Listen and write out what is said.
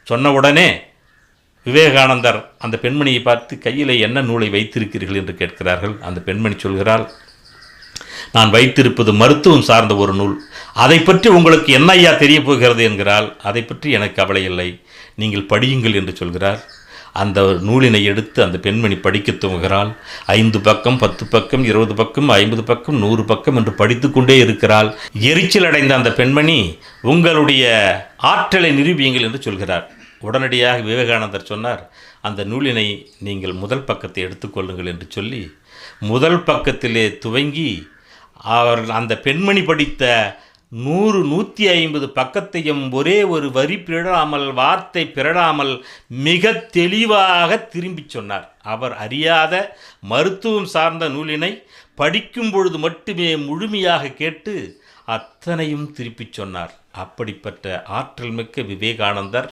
சொன்ன உடனே விவேகானந்தர் அந்த பெண்மணியை பார்த்து, கையில் என்ன நூலை வைத்திருக்கிறீர்கள் என்று கேட்கிறார்கள். அந்த பெண்மணி சொல்கிறாள், நான் வைத்திருப்பது மருத்துவம் சார்ந்த ஒரு நூல். அதை பற்றி உங்களுக்கு என்ன ஐயா தெரிய போகிறது என்கிறாள். அதை பற்றி எனக்கு கவலை இல்லை, நீங்கள் படியுங்கள் என்று சொல்கிறார். அந்த நூலினை எடுத்து அந்த பெண்மணி படிக்க துவங்குகிறாள். 5 பக்கம், 10 பக்கம், 20 பக்கம், 50 பக்கம், 100 பக்கம் என்று படித்து கொண்டே இருக்கிறாள். எரிச்சல் அடைந்த அந்த பெண்மணி, உங்களுடைய ஆற்றலை நிரூபியுங்கள் என்று சொல்கிறார். உடனடியாக விவேகானந்தர் சொன்னார், அந்த நூலினை நீங்கள் முதல் பக்கத்தை எடுத்துக்கொள்ளுங்கள் என்று சொல்லி முதல் பக்கத்திலே துவங்கி அவர் அந்த பெண்மணி படித்த 100-150 பக்கத்தையும் ஒரே ஒரு வரி பிறழாமல், வார்த்தை பிறழாமல் மிக தெளிவாக திரும்பி சொன்னார். அவர் அறியாத மருத்துவம் சார்ந்த நூலினை படிக்கும் பொழுது மட்டுமே முழுமையாக கேட்டு அத்தனையும் திருப்பிச் சொன்னார். அப்படிப்பட்ட ஆற்றல் மிக்க விவேகானந்தர்